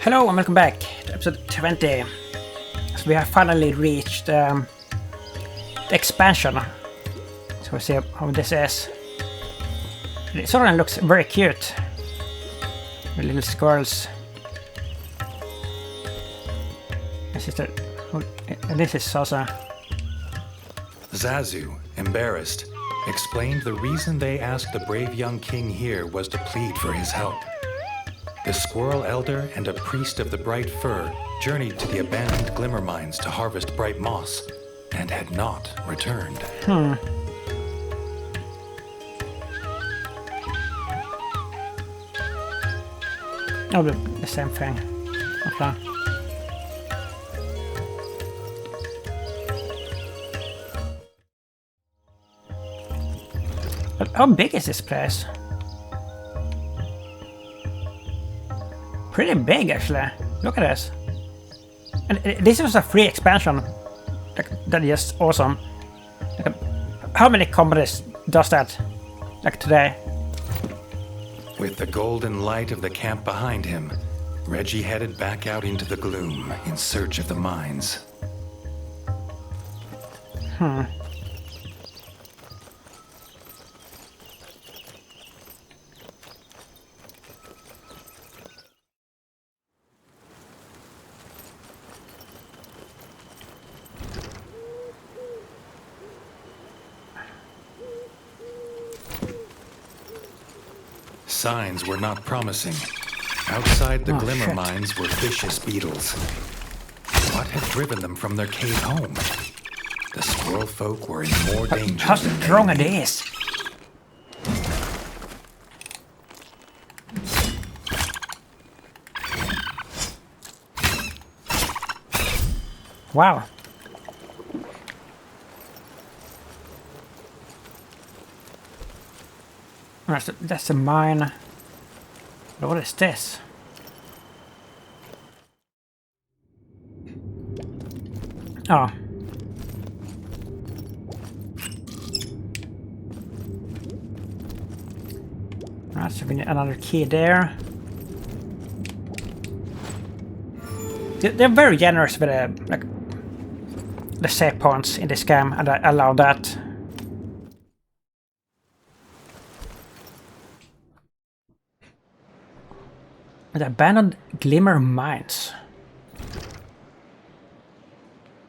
Hello and welcome back to episode 20. So we have finally reached the expansion. So we'll see how this is. It sort of looks very cute. The little squirrels. This is also... Zazu, embarrassed, explained the reason they asked the brave young king here was to plead for his help. The squirrel elder and a priest of the bright fur journeyed to the abandoned glimmer mines to harvest bright moss, and had not returned. Oh, the same thing. Okay. But how big is this place? Pretty big, actually. Look at this. And this was a free expansion. That is awesome. How many companies does that? Like today? With the golden light of the camp behind him, Redgi headed back out into the gloom in search of the mines. Signs were not promising. Outside the glimmer mines were vicious beetles. What had driven them from their cave home? The squirrel folk were in more danger. How strong it is! Wow. That's a mine. But what is this? Oh. Right, so we need another key there. They're very generous with the save points in this game, and I allow that. The abandoned glimmer mines.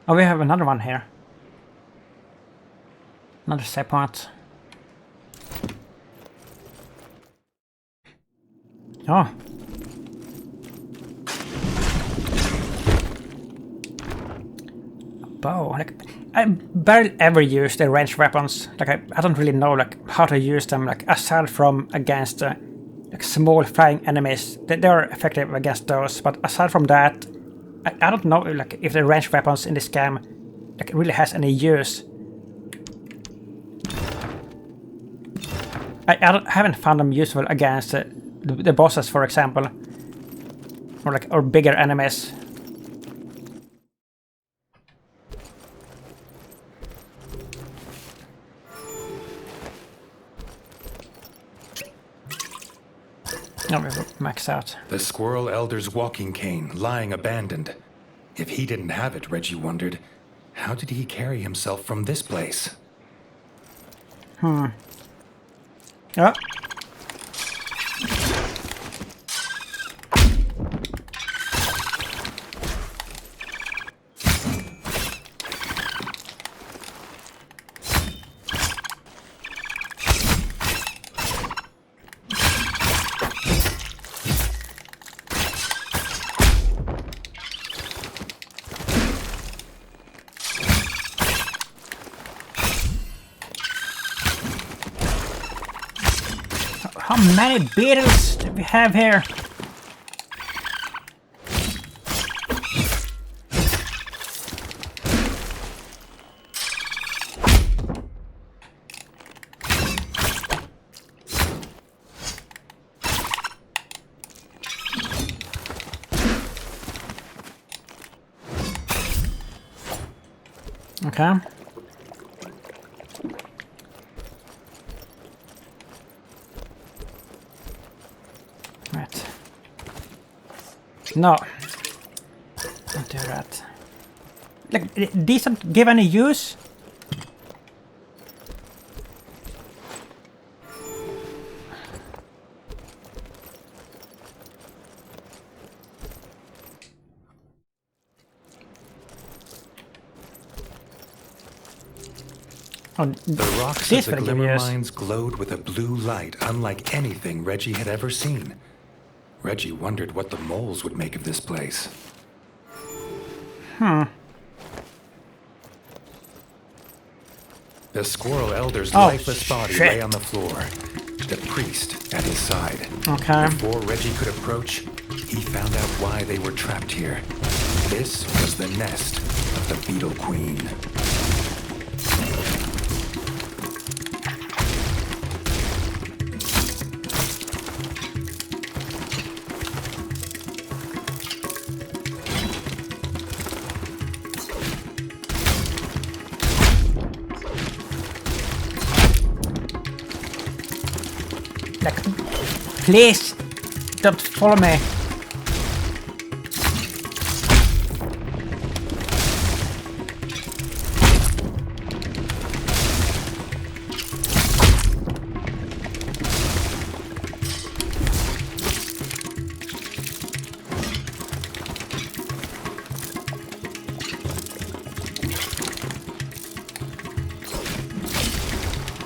Oh, we have another one here. Another save point. Oh. A bow. I barely ever use the ranged weapons. I don't really know how to use them. Aside from against small flying enemies, they are effective against those. But aside from that, I don't know if the ranged weapons in this game really has any use. I haven't found them useful against the bosses, for example, or bigger enemies. No, we will max out. The squirrel elder's walking cane lying abandoned. If he didn't have it, Redgi wondered, how did he carry himself from this place? Oh. How many beetles do we have here? Okay. Right. No. Don't do that. Like, these don't give any use? Oh, The rocks this of the will give glimmer use. mines glowed with a blue light unlike anything Redgi had ever seen. Redgi wondered what the moles would make of this place. The squirrel elder's lifeless body shit. lay on the floor, the priest at his side. Okay. Before Redgi could approach, he found out why they were trapped here. This was the nest of the Beetle Queen. Like, please don't follow me.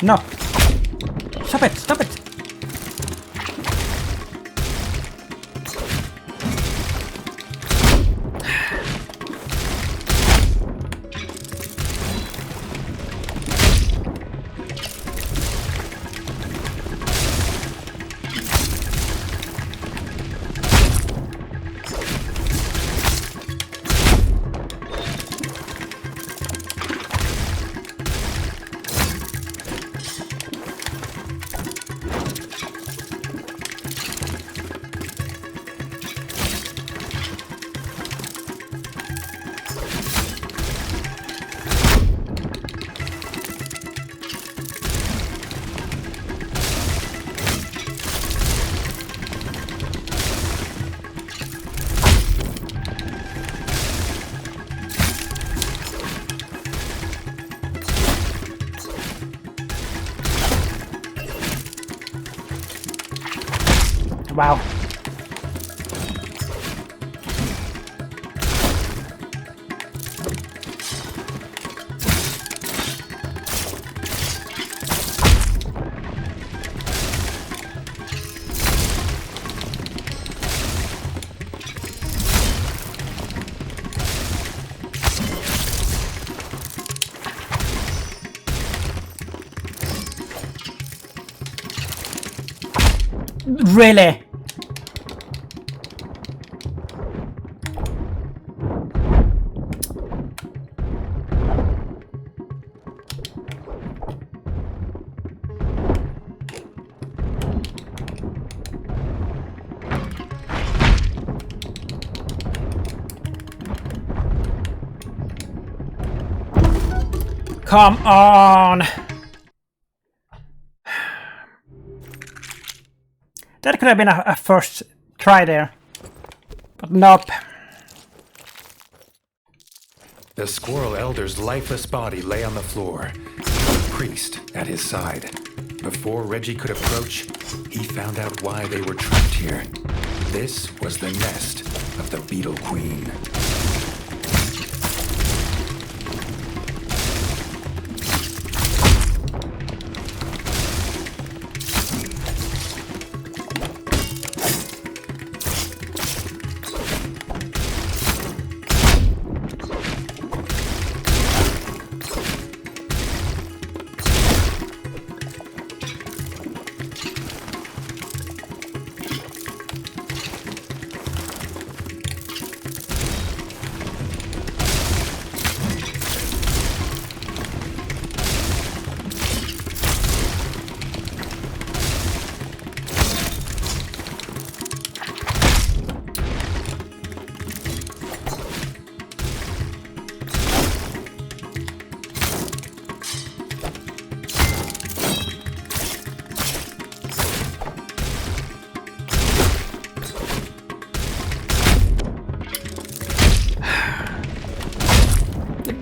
No. Stop it, stop it. Wow. Really? Come on! That could have been a first try there. But nope. The squirrel elder's lifeless body lay on the floor, the priest at his side. Before Redgi could approach, he found out why they were trapped here. This was the nest of the Beetle Queen.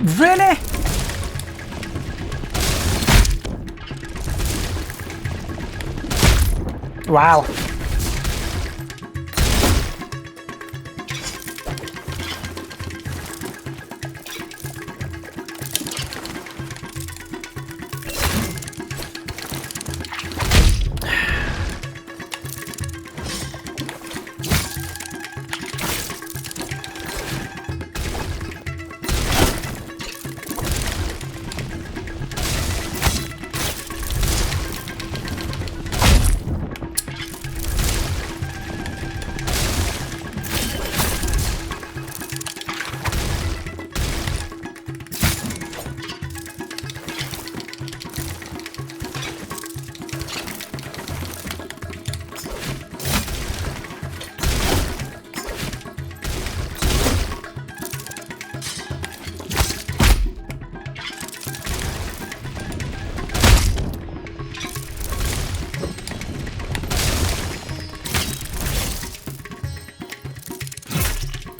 Really? Wow.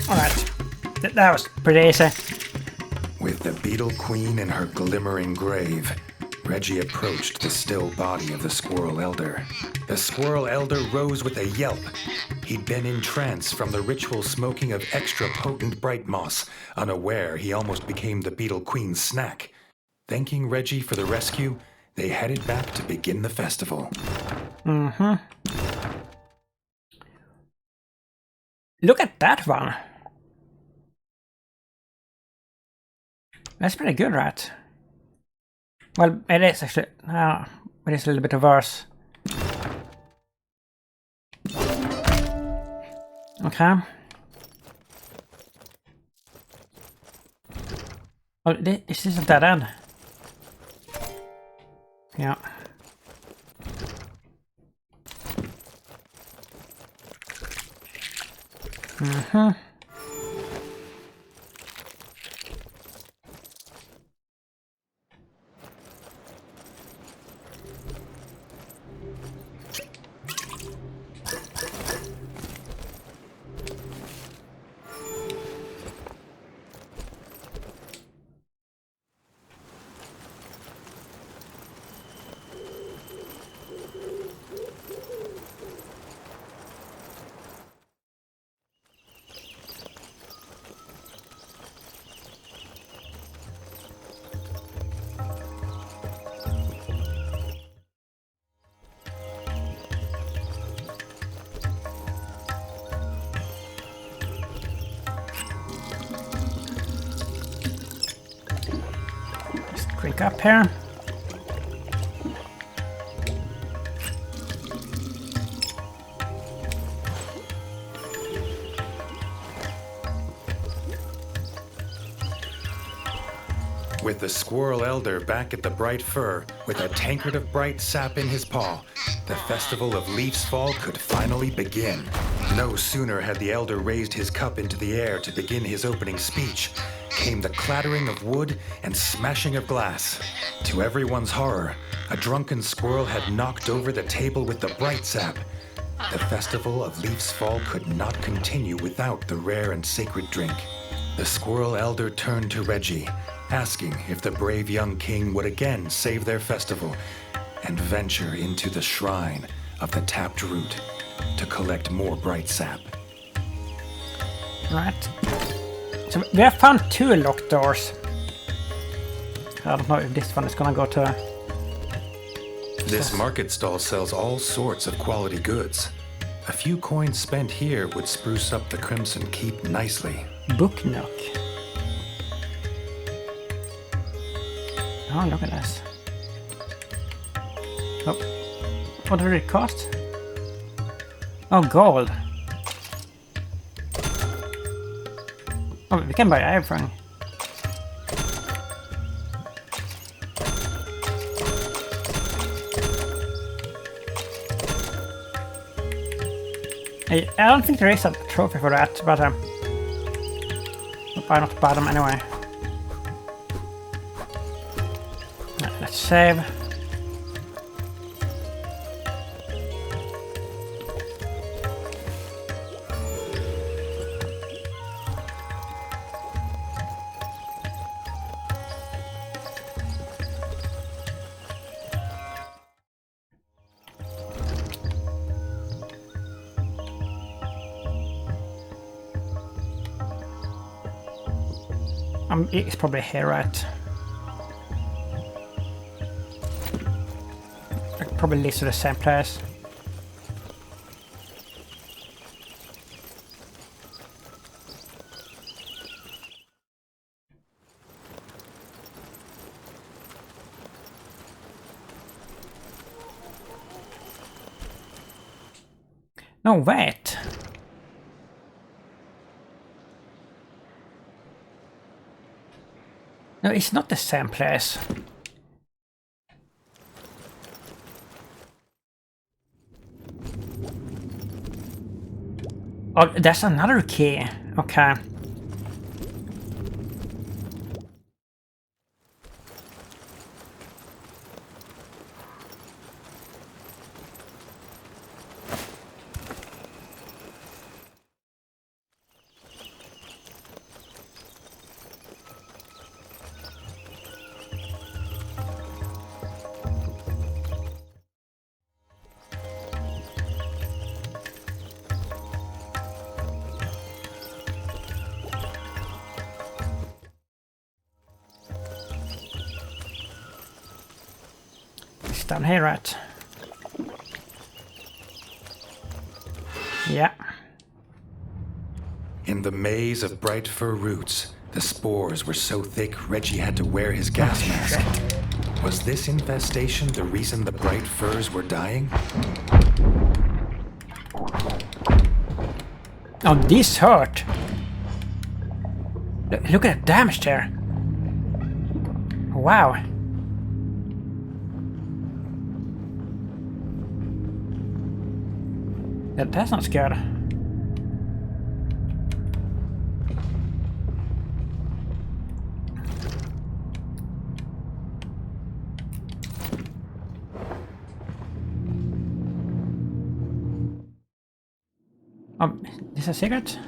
Alright. That was pretty easy. With the Beetle Queen in her glimmering grave, Redgi approached the still body of the Squirrel Elder. The Squirrel Elder rose with a yelp. He'd been in trance from the ritual smoking of extra potent bright moss. Unaware, he almost became the Beetle Queen's snack. Thanking Redgi for the rescue, they headed back to begin the festival. Mm-hmm. Look at that one. That's pretty good, right? Well, it is actually. It is a little bit worse. Okay. Oh, is this a dead end? Yeah. Mm-hmm. Drink up here. With the Squirrel Elder back at the bright fir, with a tankard of bright sap in his paw, the festival of Leaf's Fall could finally begin. No sooner had the Elder raised his cup into the air to begin his opening speech, came the clattering of wood and smashing of glass. To everyone's horror, a drunken squirrel had knocked over the table with the bright sap. The festival of Leaf's Fall could not continue without the rare and sacred drink. The Squirrel Elder turned to Redgi, asking if the brave young king would again save their festival and venture into the shrine of the tapped root to collect more bright sap. Right. So we have found 2 locked doors. I don't know if this one is gonna go to... This market stall sells all sorts of quality goods. A few coins spent here would spruce up the Crimson Keep nicely. Book Nook. Oh, look at this. Oh, what did it cost? Oh, gold. Oh, we can buy everything. I don't think there is a trophy for that, but why not buy them anyway? Let's save. It's probably here, right? Probably leads to the same place. No, wait. No, it's not the same place. Oh, there's another key. Okay. It's down here, right? Yeah. In the maze of bright fir roots, the spores were so thick Redgi had to wear his gas mask. Was this infestation the reason the bright firs were dying? Oh, this hurt. Look at the damage there. Wow. That's not good. Is this a cigarette?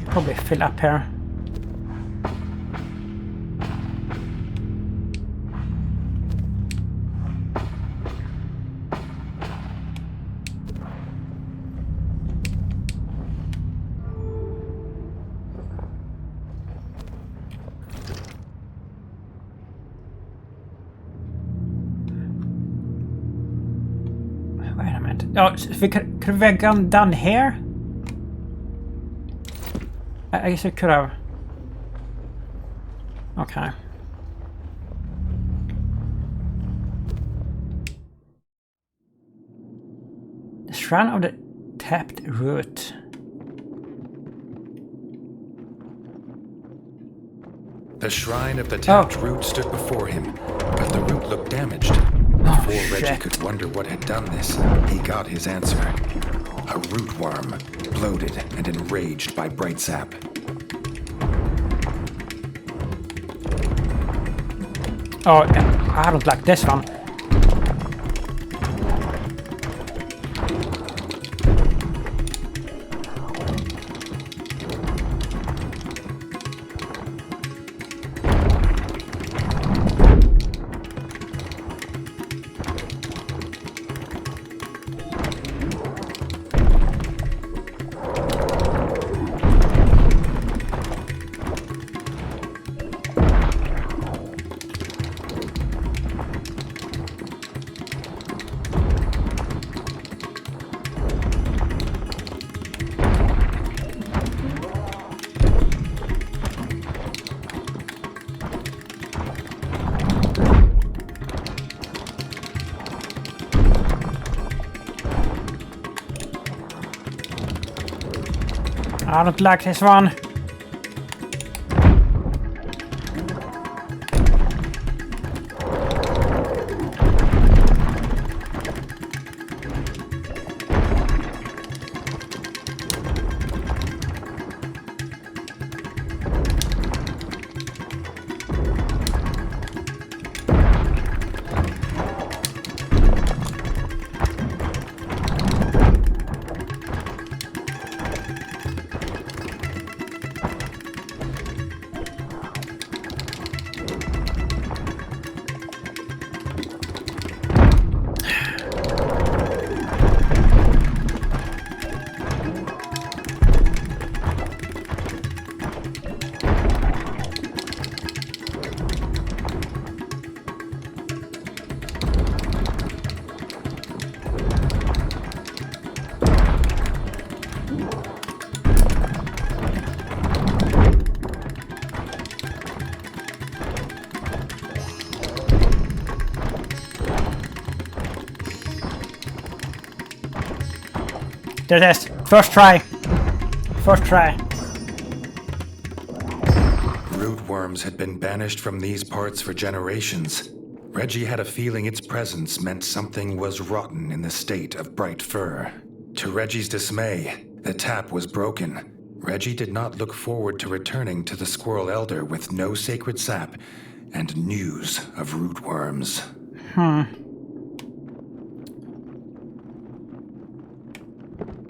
Probably fill up here. Wait a minute. Oh, could we have gone down here? I guess I could have. Okay. The shrine of the tapped root. The shrine of the tapped root stood before him, but the root looked damaged. Before Redgi could wonder what had done this, he got his answer. A root worm, bloated and enraged by bright sap. Oh, I don't like this one. I don't like this one. There it is. First try. First try. Rootworms had been banished from these parts for generations. Redgi had a feeling its presence meant something was rotten in the state of bright fur. To Redgi's dismay, the tap was broken. Redgi did not look forward to returning to the Squirrel Elder with no sacred sap and news of rootworms.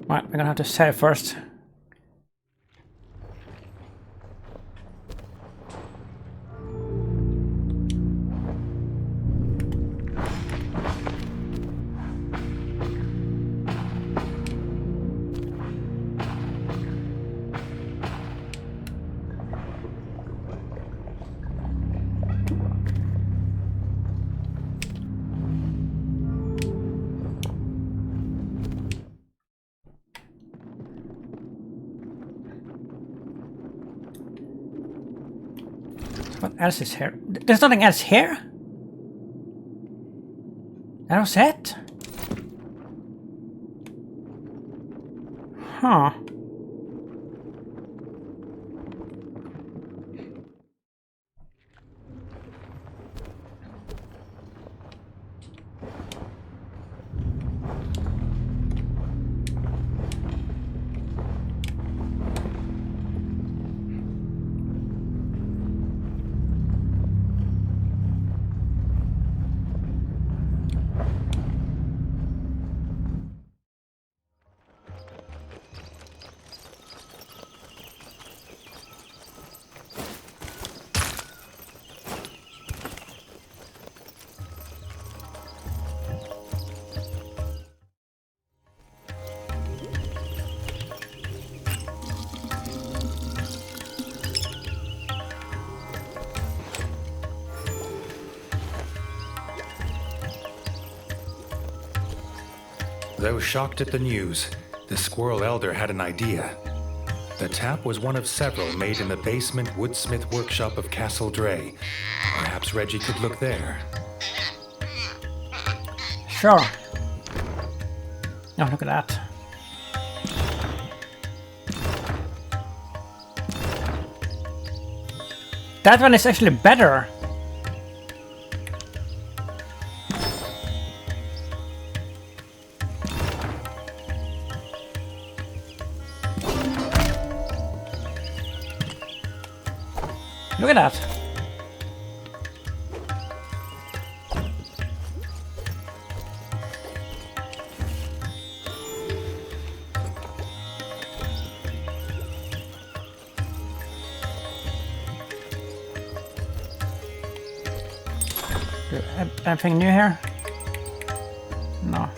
Right, we're gonna have to save first. What else is here? There's nothing else here? That was it? Huh. Though shocked at the news, the Squirrel Elder had an idea. The tap was one of several made in the basement woodsmith workshop of Castle Dre. Perhaps Redgi could look there. Sure. Oh, look at that. That one is actually better. Look at that. Anything new here? No.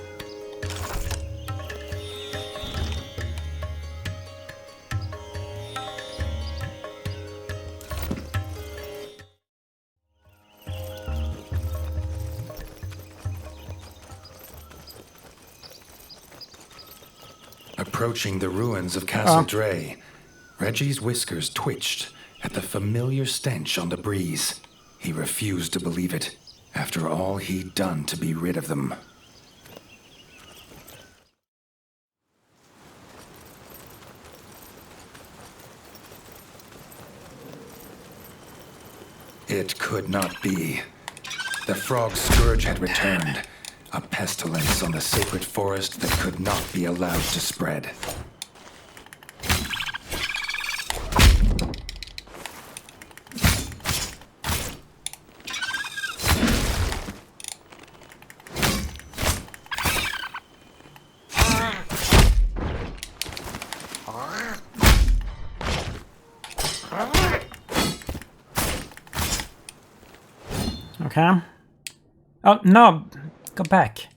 Approaching the ruins of Castle Dre, Redgi's whiskers twitched at the familiar stench on the breeze. He refused to believe it, after all he'd done to be rid of them. It could not be. The frog scourge had returned. A pestilence on the sacred forest that could not be allowed to spread. Okay. Oh, no. Go back.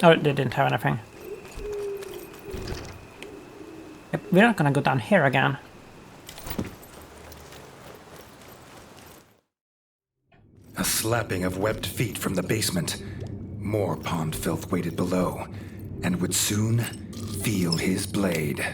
Oh, they didn't have anything. Yep, we're not gonna go down here again. A slapping of webbed feet from the basement. More pond filth waited below, and would soon feel his blade.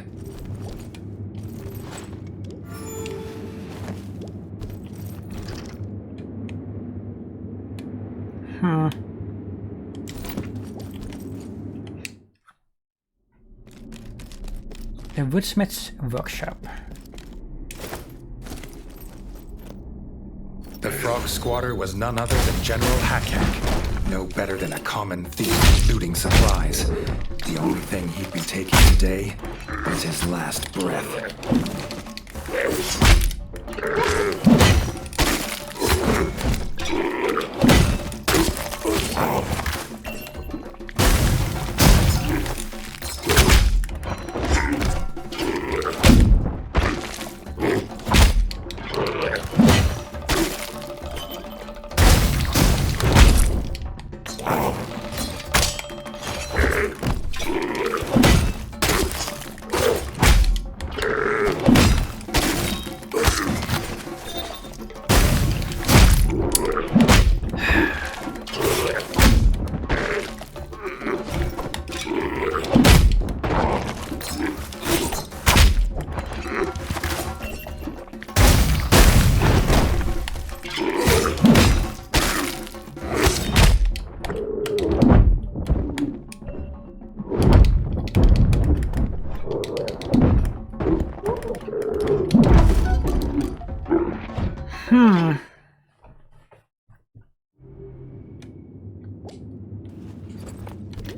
The Woodsmith's Workshop. The frog squatter was none other than General Hack, no better than a common thief looting supplies. The only thing he'd be taking today was his last breath.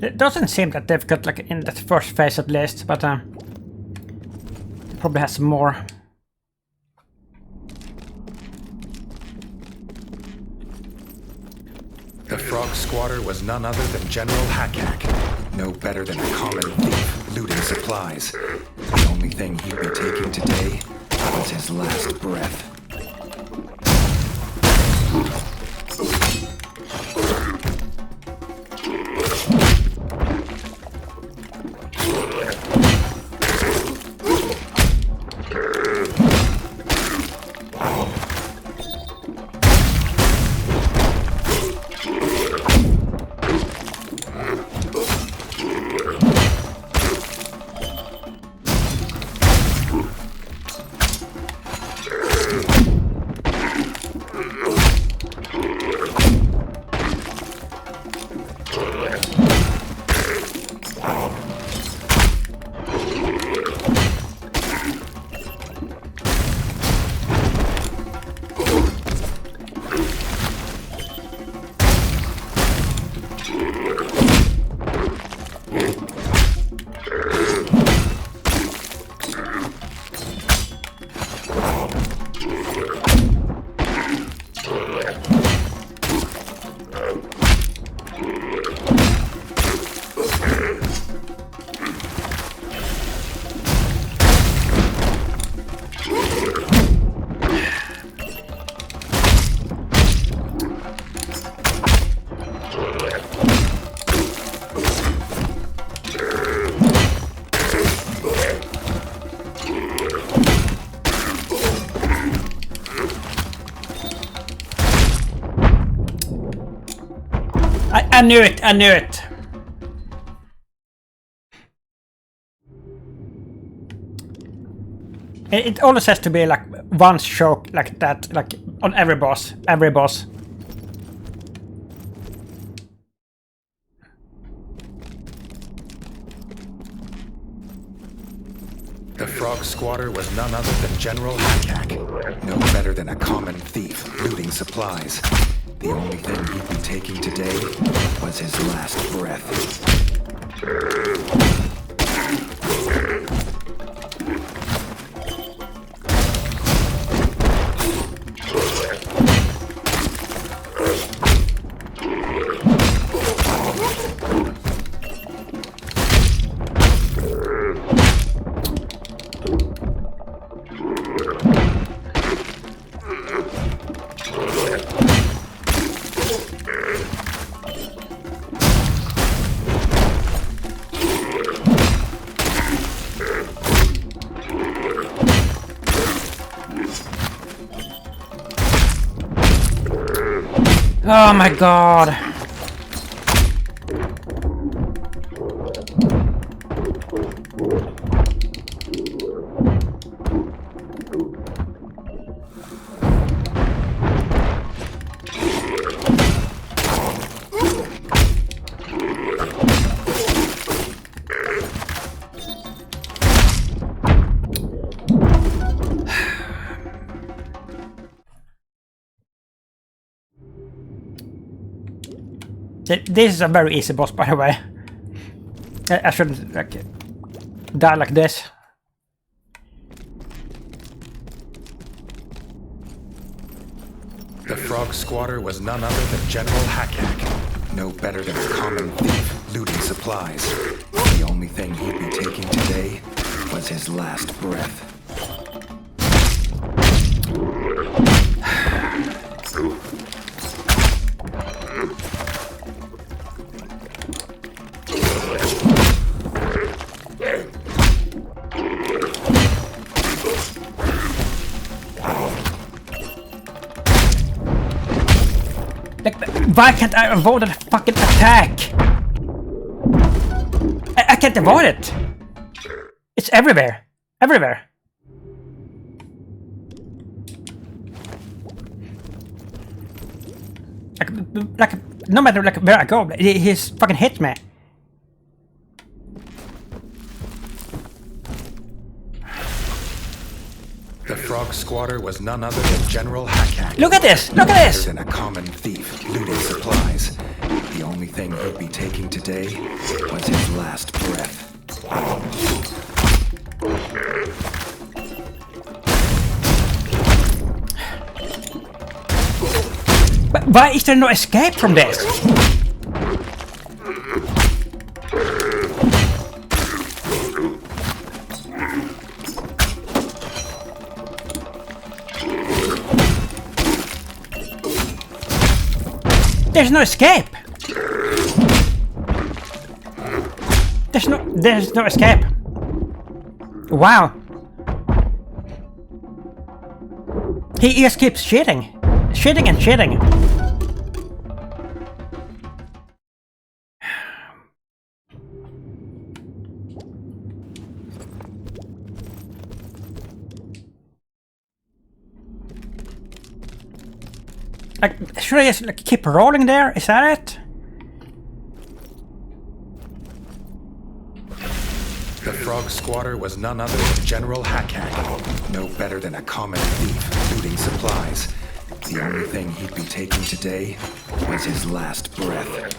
It doesn't seem that difficult, like in that first phase at least, but it probably has more. The frog squatter was none other than General Hack, no better than a common thief looting supplies. The only thing he'd be taking today was his last breath. I knew it, I knew it! It always has to be like one stroke like that, like on every boss, every boss. The frog squatter was none other than General Hack, no better than a common thief looting supplies. The only thing he'd be taking today was his last breath. Oh my god! This is a very easy boss, by the way. I shouldn't like die like this. The frog squatter was none other than General Hack, no better than a common thief looting supplies. The only thing he'd be taking today was his last breath. Why can't I avoid that fucking attack? I can't avoid it. It's everywhere. Everywhere. Like no matter like where I go, he's fucking hit me. The frog squatter was none other than General Hack. Look at this! Look at this! Than a common thief looting supplies. The only thing he'd be taking today was his last breath. But why is there no escape from this? There's no escape. There's no escape. Wow. He just keeps shitting. Shitting and shitting. Like, should I just like keep rolling there? Is that it? The frog squatter was none other than General Hack, no better than a common thief looting supplies. The only thing he'd be taking today was his last breath.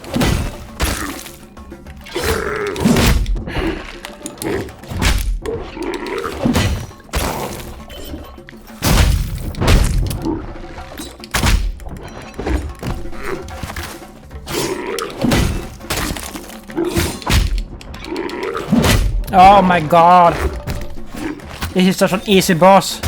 Oh my god. This is such an easy boss.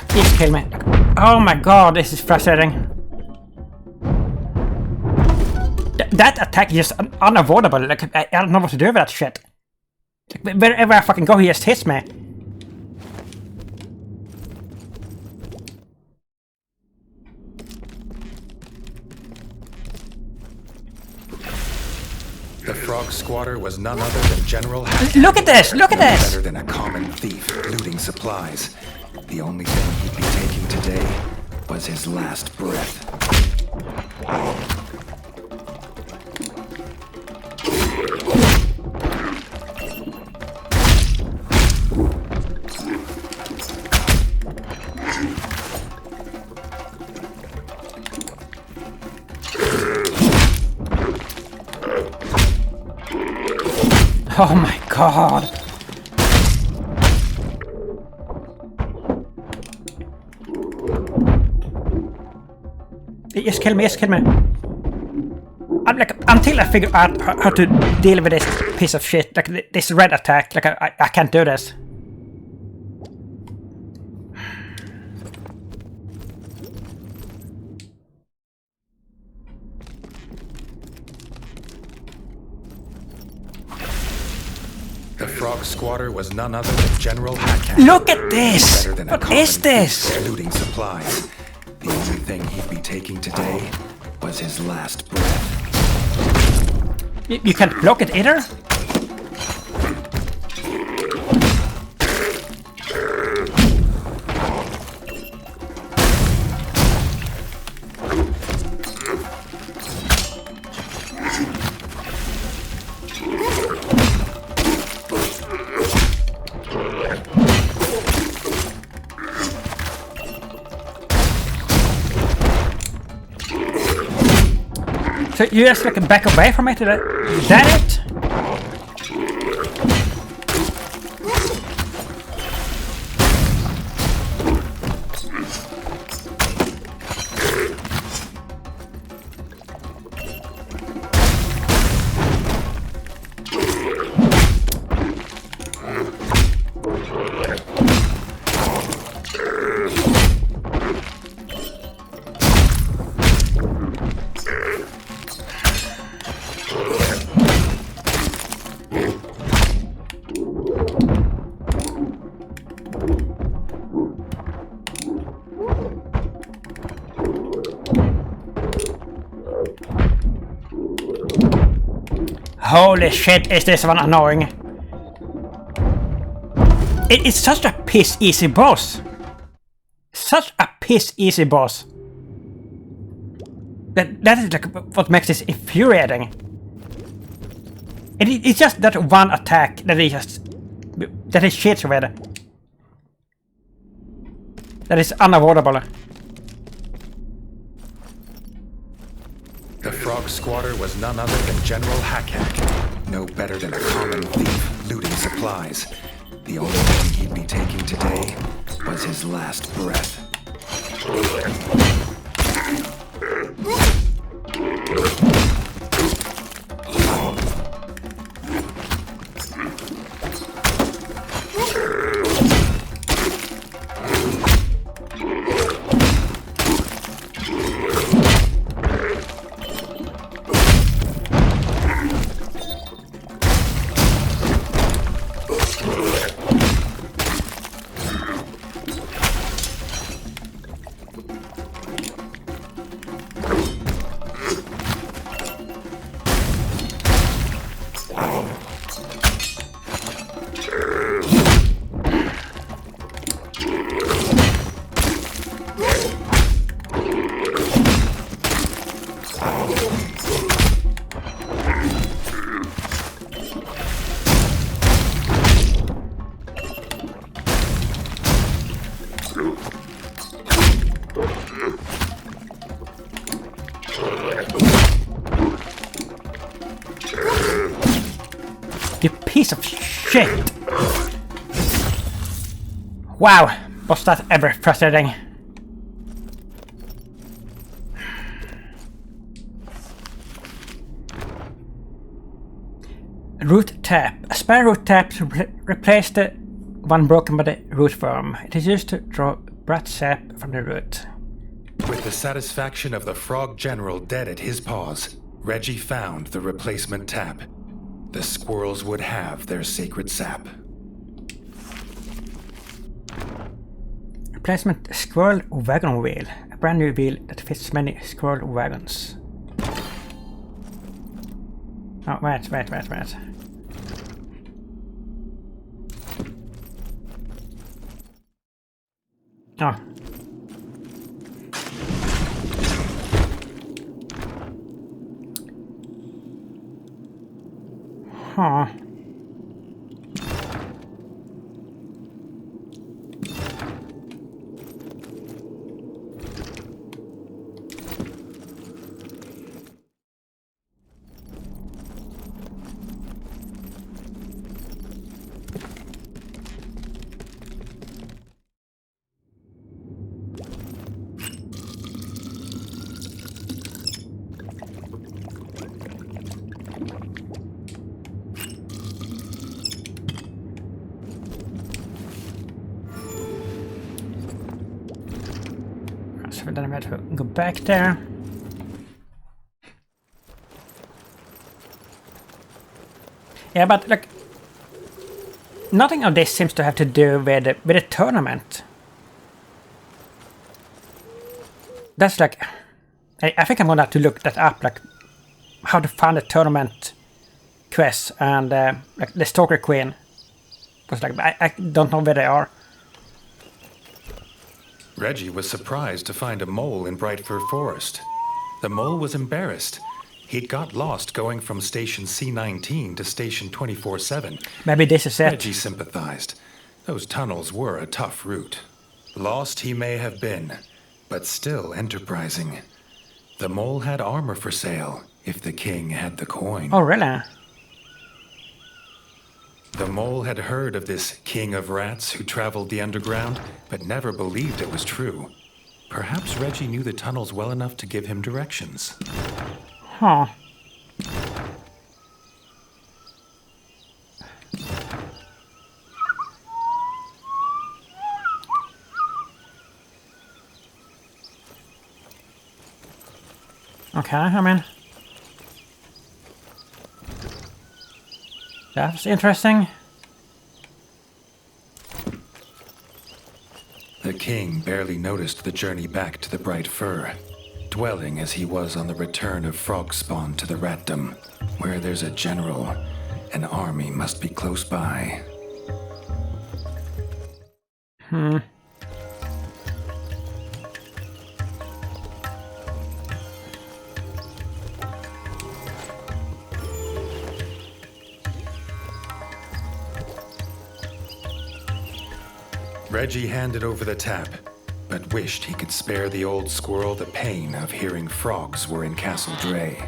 Please kill me. Oh my god, this is frustrating. That attack is just unavoidable. Like, I don't know what to do with that shit. Like, wherever I fucking go, he just hits me. The frog squatter was none other than General Hack. Look at this! Look at this! Better than a common thief looting supplies. The only thing he'd be taking today was his last breath. Oh my god. Just kill me, just kill me. I'm like, until I figure out how to deal with this piece of shit, like this red attack, like I can't do this. The frog squatter was none other than General Hack. Look at this! Better than a What common is this? thief looting supplies. The only thing he'd be taking today was his last breath. You can't block it either? So you just like back away from it? Is that it? Holy shit, is this one annoying. It's such a piss easy boss. Such a piss easy boss. That is like what makes this infuriating. It's just that one attack that he shits with. That is unavoidable. The frog squatter was none other than General Hack, no better than a common thief looting supplies. The only thing he'd be taking today was his last breath. You piece of shit! Wow, was that ever frustrating. Root tap. A spare root tap to replace the one broken by the root worm. It is used to draw brat sap from the root. With the satisfaction of the frog general dead at his paws, Redgi found the replacement tap. The squirrels would have their sacred sap. Replacement squirrel wagon wheel. A brand new wheel that fits many squirrel wagons. Oh, wait. Oh. Huh. So then I'm going to go back there. Yeah, but like, nothing of this seems to have to do with the tournament. That's like, I think I'm gonna have to look that up, like how to find the tournament quests and like the Stalker Queen. Because like I don't know where they are. Redgi was surprised to find a mole in Brightfir Forest. The mole was embarrassed. He'd got lost going from Station C-19 to Station 24/7. Maybe this is it. Redgi sympathized. Those tunnels were a tough route. Lost he may have been, but still enterprising. The mole had armor for sale, if the king had the coin. Oh, really? The mole had heard of this king of rats who traveled the underground, but never believed it was true. Perhaps Redgi knew the tunnels well enough to give him directions. Huh. Okay, I mean... That's interesting. The king barely noticed the journey back to the Bright Fir, dwelling as he was on the return of frog spawn to the ratdom. Where there's a general, an army must be close by. Redgi handed over the tap, but wished he could spare the old squirrel the pain of hearing frogs were in Castle Dray.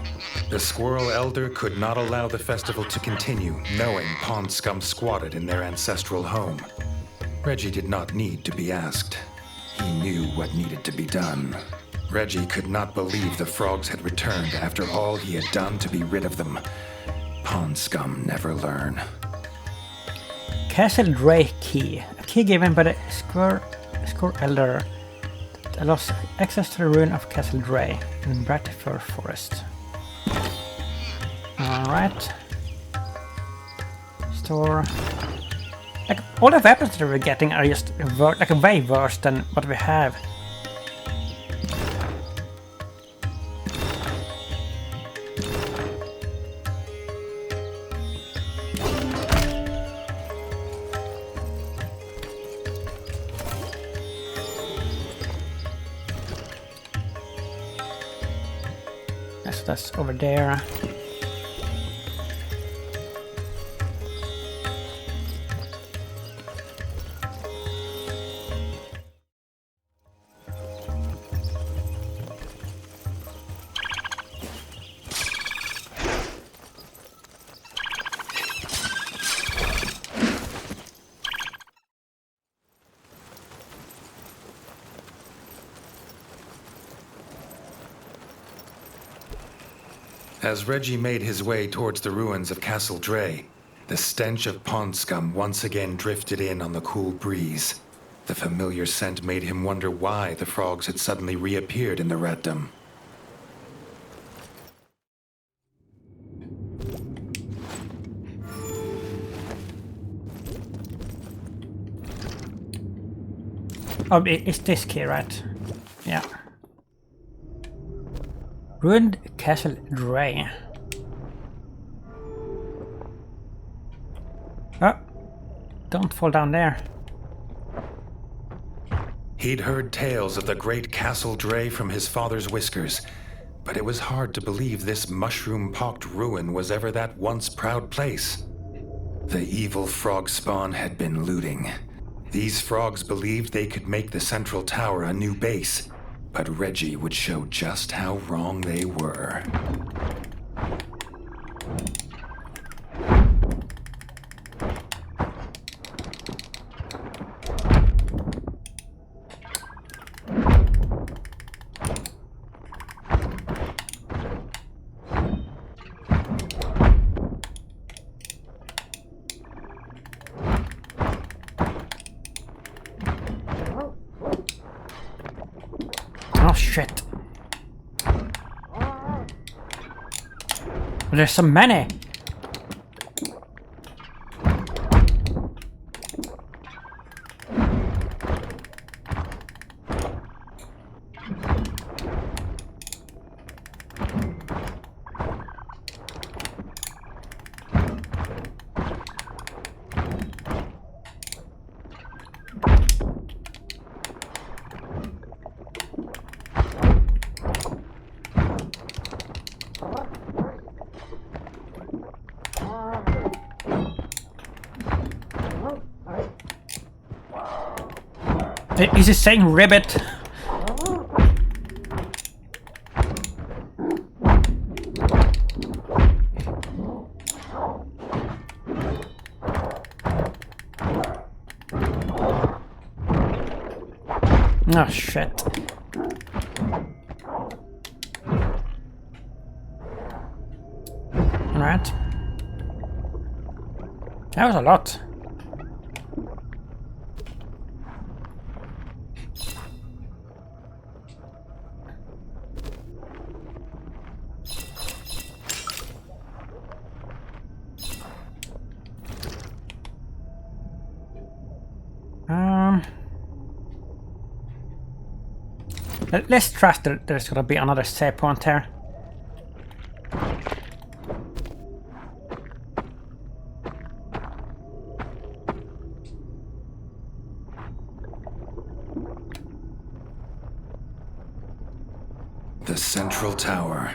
The squirrel elder could not allow the festival to continue, knowing pond scum squatted in their ancestral home. Redgi did not need to be asked. He knew what needed to be done. Redgi could not believe the frogs had returned after all he had done to be rid of them. Pond scum never learn. Castle Dray key. A key given by the Squirrel Elder that allows access to the ruin of Castle Dray in Bright Fir Forest. Alright. Store. Like, all the weapons that we're getting are just like way worse than what we have. That's over there. As Redgi made his way towards the ruins of Castle Dray, the stench of pond scum once again drifted in on the cool breeze. The familiar scent made him wonder why the frogs had suddenly reappeared in the ratdom. Oh, it's this key, right? Yeah. Ruined Castle Dray. Oh, don't fall down there. He'd heard tales of the great Castle Dray from his father's whiskers, but it was hard to believe this mushroom-pocked ruin was ever that once proud place. The evil frog spawn had been looting. These frogs believed they could make the central tower a new base, but Redgi would show just how wrong they were. Oh shit. There's so many. Is he saying ribbit? Oh shit. Alright. That was a lot. Let's trust that there's gonna be another save point here. The central tower.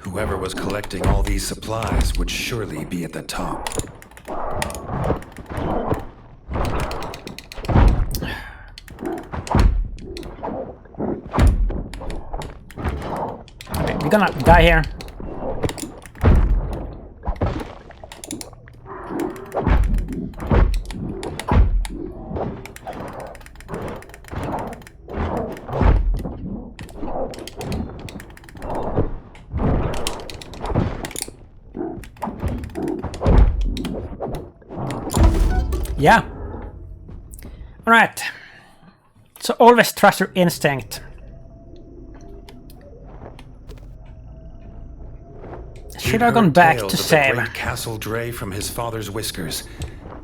Whoever was collecting all these supplies would surely be at the top. Okay, we're gonna die here. Yeah. Alright. So always trust your instinct. Should have gone back to save. The great Castle Dre from his father's whiskers,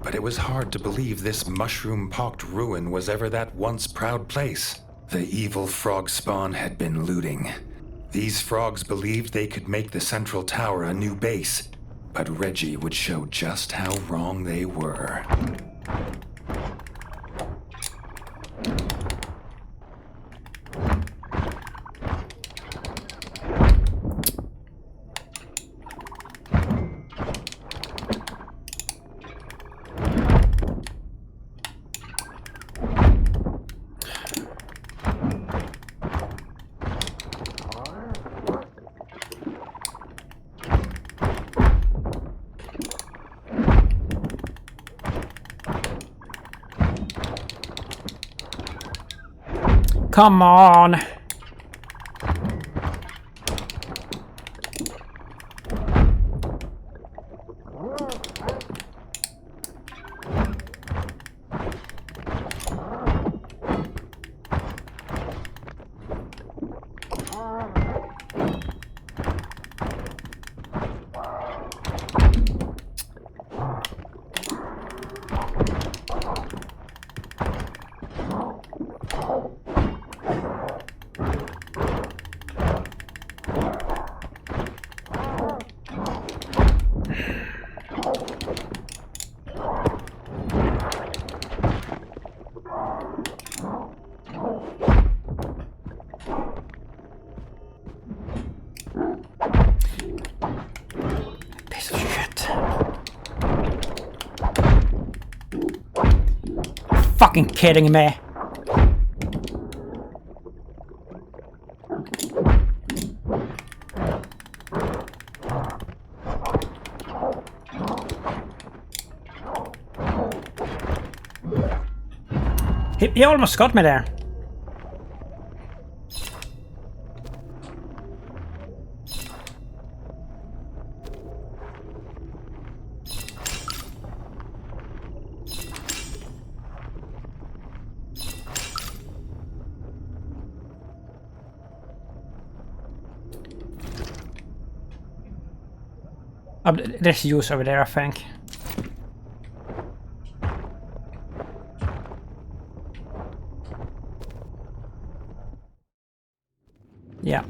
but it was hard to believe this mushroom-pocked ruin was ever that once proud place. The evil frog spawn had been looting. These frogs believed they could make the central tower a new base, but Redgi would show just how wrong they were. Come on. Piece of shit. Fucking kidding me. He almost got me there. There's use over there, I think. Yeah.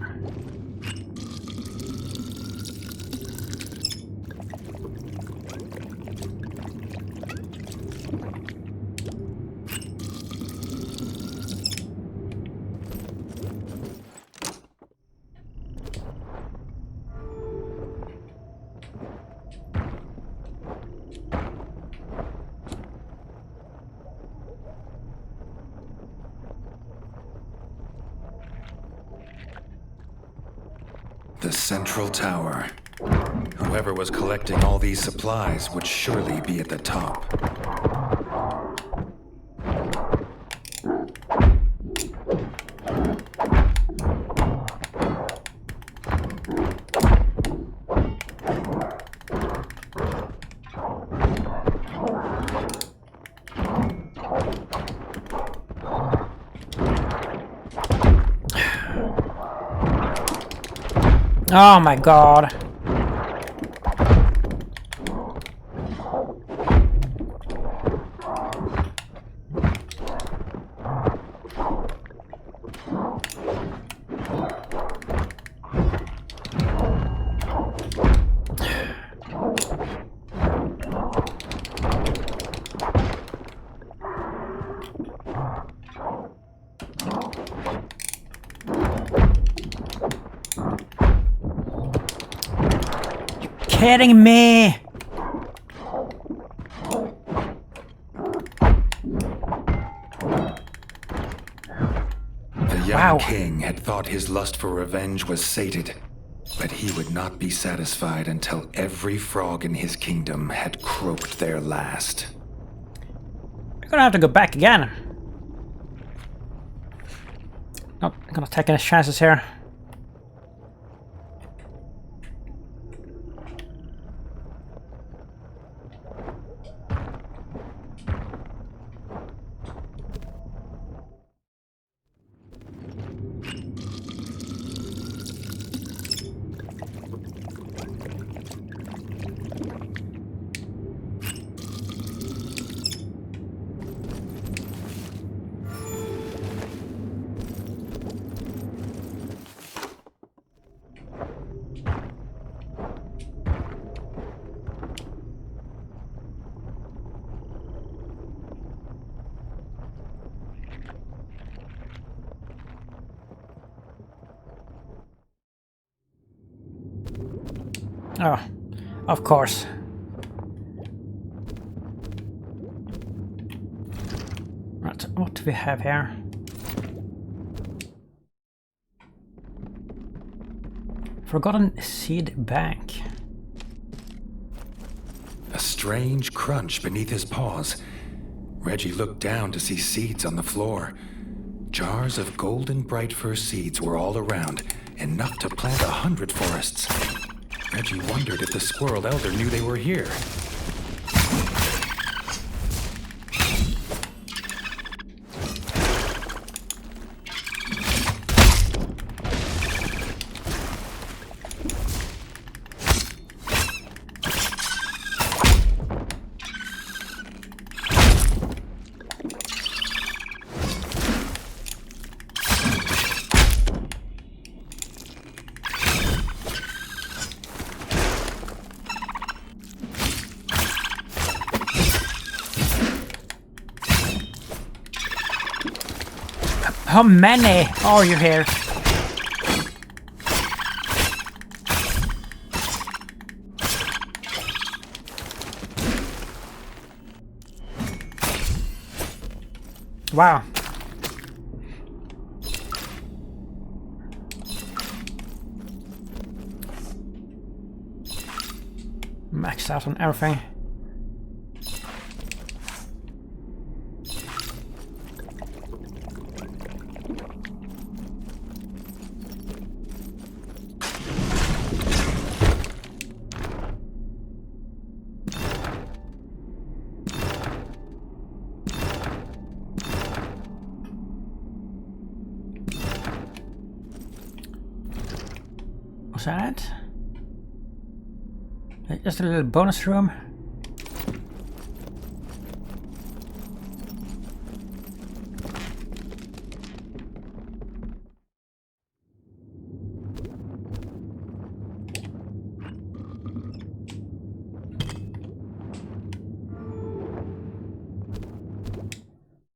The central tower. Whoever was collecting all these supplies would surely be at the top. Oh my god. Kidding me? The young king had thought his lust for revenge was sated, but he would not be satisfied until every frog in his kingdom had croaked their last. We're gonna have to go back again. Not gonna take any chances here. Oh, of course. Right, what do we have here? Forgotten seed bank. A strange crunch beneath his paws. Reggie looked down to see seeds on the floor. Jars of golden bright fir seeds were all around, enough to plant 100 forests. Reggie wondered if the squirrel elder knew they were here. How many are you here? Wow. Max out on everything. Was that? Just a little bonus room.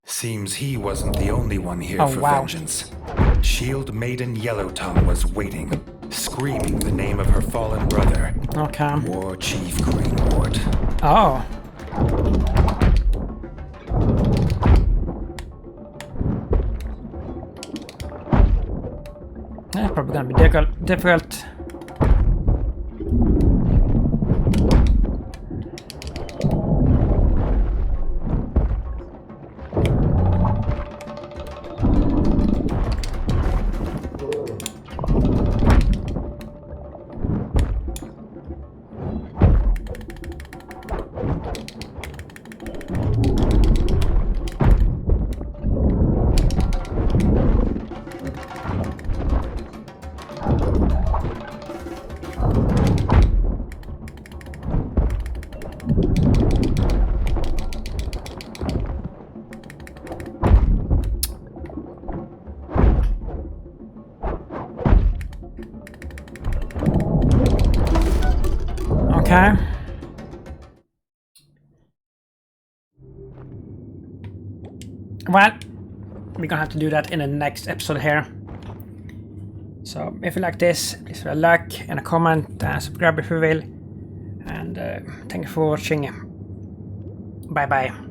Seems he wasn't the only one here for vengeance. Shield Maiden Yellowtongue was waiting, screaming the name of her fallen brother. Okay. War Chief Greenwort. Oh. That's probably gonna be difficult. Okay. Well, we're gonna have to do that in the next episode here. So if you like this, please leave a like and a comment and subscribe if you will. And thank you for watching. Bye bye.